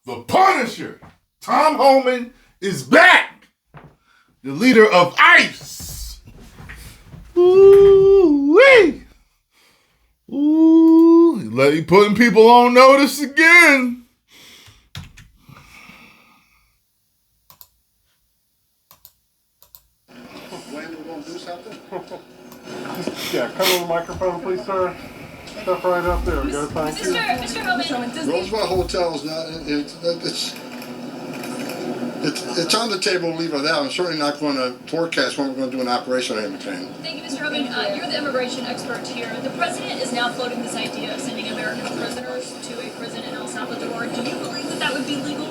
The Punisher, Tom Homan, is back. The leader of ICE. Ooh-wee. Ooh, he putting people on notice again. When we're going to do something? Yeah, come on the microphone, please, sir. Step right up there. We got thank you. Mr. Homan, Roosevelt Hotel is not. It's on the table. Leave it out. I'm certainly not going to forecast when we're going to do an operation on Hamilton. Thank you, Mr. Homan. You're the immigration expert here. The president is now floating this idea of sending American prisoners to a prison in El Salvador. Do you believe that that would be legal?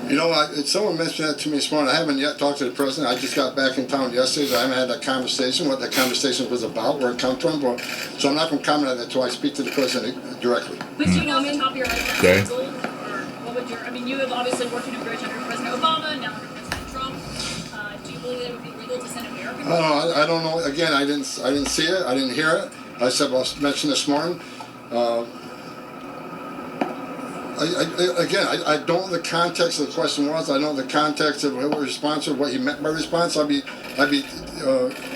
You know, someone mentioned that to me this morning. I haven't yet talked to the president. I just got back in town yesterday. I haven't had that conversation, what that conversation was about, where it come from. So I'm not going to comment on that until I speak to the president directly. But do you know off the top of your head that's legal? Or what would your, I mean, you have obviously worked in immigration under President Obama, now under President Trump. Do you believe that it would be legal to send American? I don't know. Again, I didn't see it. I didn't hear it. I said, well, I mentioned this morning. I don't know the context of the question was. I don't know the context of what response or what he meant by response. I'd be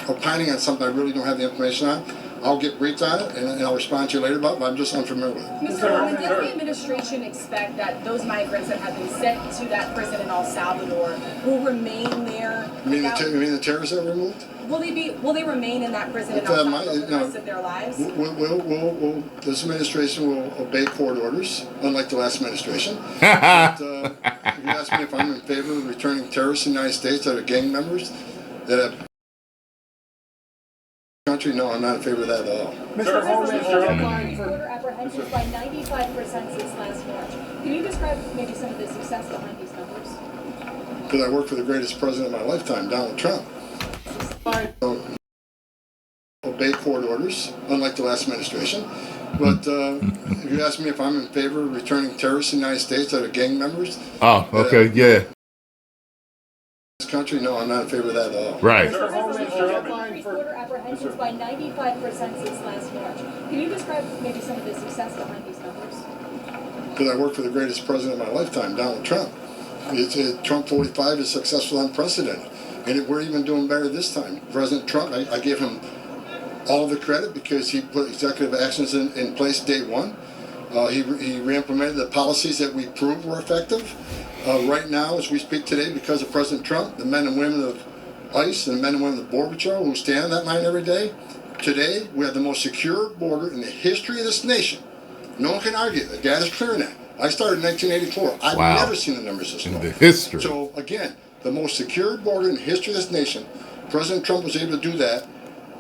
opining on something I really don't have the information on. I'll get briefed on it and I'll respond to you later about it, but I'm just unfamiliar with it. Mr. Homan, does the administration expect that those migrants that have been sent to that prison in El Salvador will remain there? You mean the terrorists that were removed? Will they remain in that prison in El Salvador for the rest of their lives? This administration will obey court orders, unlike the last administration. But, if you ask me if I'm in favor of returning terrorists in the United States that are gang members that have country, no, I'm not in favor of that at all. Mr. Homan, border apprehensions by 95% since last March. Can you describe maybe some of the success behind these numbers? Because I worked for the greatest president of my lifetime, Donald Trump. Obey court orders, unlike the last administration. But if you ask me if I'm in favor of returning terrorists in the United States that are gang members. Oh, okay, yeah. This country, no, I'm not in favor of that at all. Right. Border apprehensions by 95% since last March. Can you describe maybe some of the success behind these numbers? Because I worked for the greatest president of my lifetime, Donald Trump. Trump 45 is successful, unprecedented. And we're even doing better this time. President Trump, I give him all the credit because he put executive actions in place day one. He re-implemented the policies that we proved were effective. Right now, as we speak today, because of President Trump, the men and women of ICE and the men and women of the Border Patrol who stand on that line every day, today we have the most secure border in the history of this nation. No one can argue. The data is clear in that. I started in 1984. I've never seen the numbers this low. In the history. So again, the most secure border in the history of this nation. President Trump was able to do that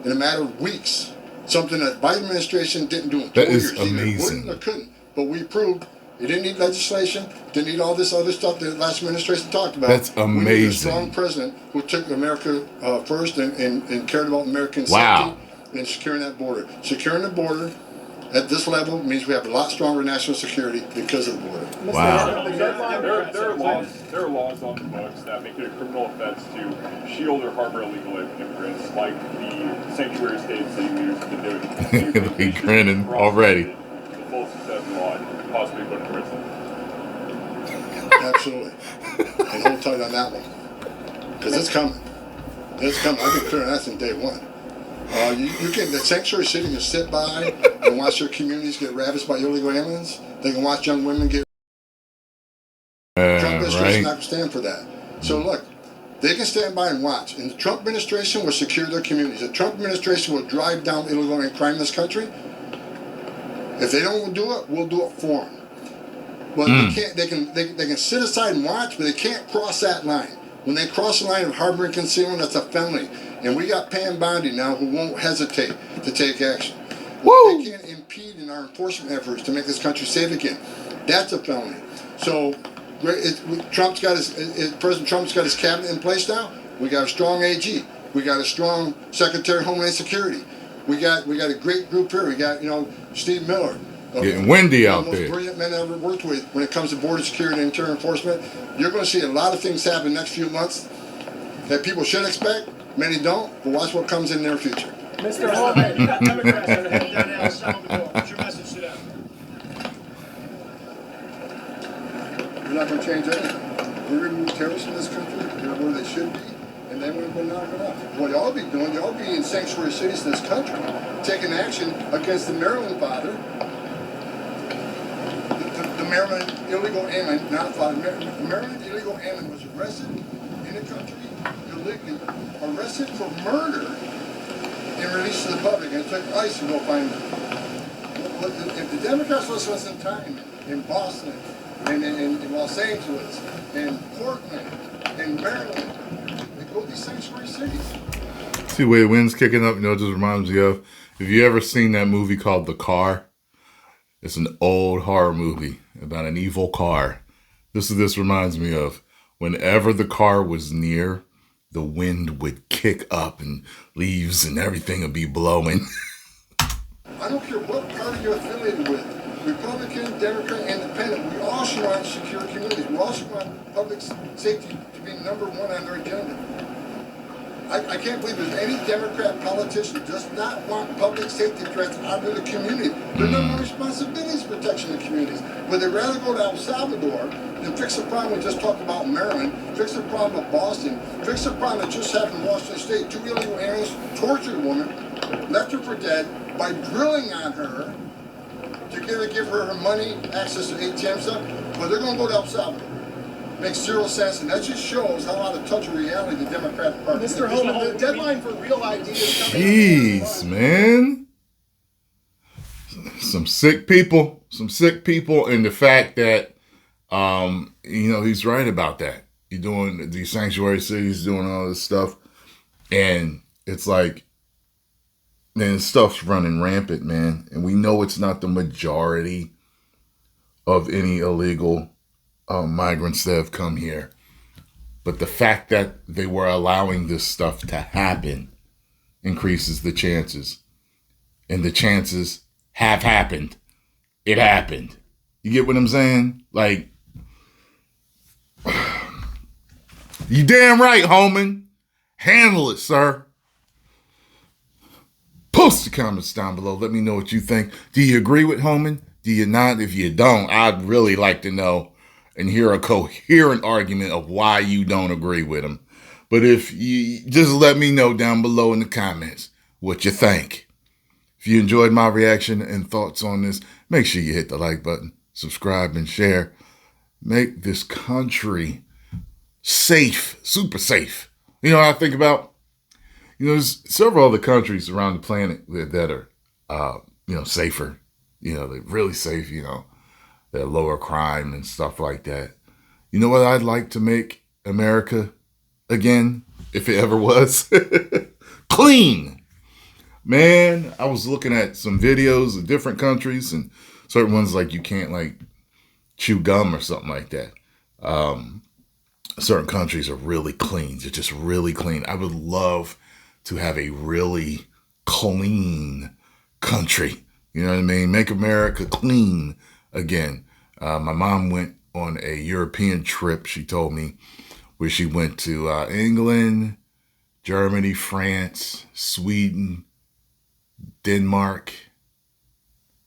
in a matter of weeks. Something that Biden administration didn't do in 2 years. That is amazing. Either wouldn't or couldn't. But we proved it didn't need legislation, didn't need all this other stuff that the last administration talked about. That's amazing. We need a strong president who took America first and cared about American safety and securing that border. Securing the border at this level means we have a lot stronger national security because of the border. Wow. There are laws on the books that make it a criminal offense to shield or harbor illegal immigrants, like the sanctuary states that you use to do it. He grinning already. The full success of the law and possibly put in prison. Absolutely. And hold tight on that one. Because it's coming. It's coming. I've been clear on that since day one. The sanctuary city can sit by and watch their communities get ravaged by illegal aliens. They can watch young women get. Trump administration not going to stand for that. So look, they can stand by and watch. And the Trump administration will secure their communities. The Trump administration will drive down illegal crime in this country. If they don't do it, we'll do it for them. But they can't. They can sit aside and watch, but they can't cross that line. When they cross the line of harboring concealment, that's a felony. And we got Pam Bondi now who won't hesitate to take action. They can't impede in our enforcement efforts to make this country safe again. That's a felony. So President Trump's got his cabinet in place now. We got a strong AG. We got a strong Secretary of Homeland Security. We got a great group here. We got Steve Miller. Getting windy out there. The most brilliant men I've ever worked with when it comes to border security and interior enforcement. You're going to see a lot of things happen next few months that people should expect. Many don't, but watch what comes in their future. Mr. Homan, you got Democrats that are heading down to El Salvador. What's your message to them? You're not going to change anything. We're going to move terrorists in this country. They're where they should be. And then we're going to knock it off. What y'all be doing, y'all be in sanctuary cities in this country, taking action against the Maryland father, the Maryland illegal alien, not father, Maryland illegal alien was arrested in the country, illegally arrested for murder and released to the public. And it took ICE to go find him. If the Democrats lost some time in Boston, and in Los Angeles, in Portland, in Maryland, go to these sanctuary cities. See where the wind's kicking up? You know, it just reminds me of, have you ever seen that movie called The Car? It's an old horror movie about an evil car. This reminds me of, whenever the car was near, the wind would kick up and leaves and everything would be blowing. I don't care what party you're affiliated with, Republican, Democrat, Independent, we all should want secure communities. We all should want public safety to be number one on their agenda. I can't believe there's any Democrat politician who does not want public safety threats out of the community. Their number one responsibility is protection of communities. Would they rather go to El Salvador than fix the problem we just talked about in Maryland, fix the problem of Boston, fix the problem that just happened in Washington State? 2 illegal aliens tortured a woman, left her for dead by drilling on her to give her money, access to ATM stuff, but they're going to go to El Salvador. Makes zero sense, and that just shows how out of touch of reality the Democratic Party is. Mr. Homan, the deadline for real ideas coming Jeez, man. Some sick people, and the fact that, he's right about that. You're doing these sanctuary cities, doing all this stuff, and it's like, man, stuff's running rampant, man. And we know it's not the majority of any illegal migrants that have come here. But the fact that they were allowing this stuff to happen increases the chances. And the chances have happened. It happened. You get what I'm saying? Like, you damn right, Homan. Handle it, sir. Post the comments down below. Let me know what you think. Do you agree with Homan? Do you not? If you don't, I'd really like to know and hear a coherent argument of why you don't agree with him. But if you just let me know down below in the comments what you think. If you enjoyed my reaction and thoughts on this, make sure you hit the like button, subscribe, and share. Make this country safe, super safe. You know what I think about? There's several other countries around the planet that are, safer. They're really safe, they're lower crime and stuff like that. You know what I'd like to make America again, if it ever was? Clean. Man, I was looking at some videos of different countries, and certain ones like you can't chew gum or something like that. Certain countries are really clean. They're just really clean. I would love to have a really clean country. You know what I mean? Make America clean again. My mom went on a European trip, she told me, where she went to England, Germany, France, Sweden, Denmark.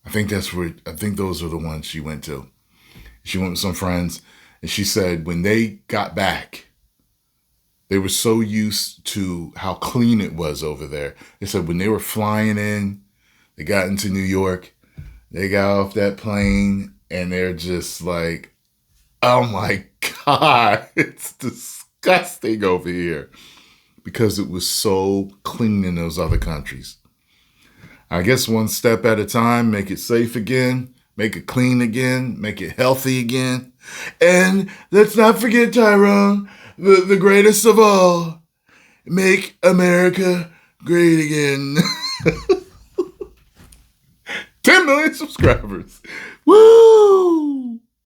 I think those are the ones she went to. She went with some friends, and she said when they got back, they were so used to how clean it was over there. They said when they were flying in, they got into New York, they got off that plane, and they're just like, oh my God, it's disgusting over here. Because it was so clean in those other countries. I guess one step at a time, make it safe again, make it clean again, make it healthy again. And let's not forget, Tyrone, the greatest of all, make America great again. 10 million subscribers. Woo!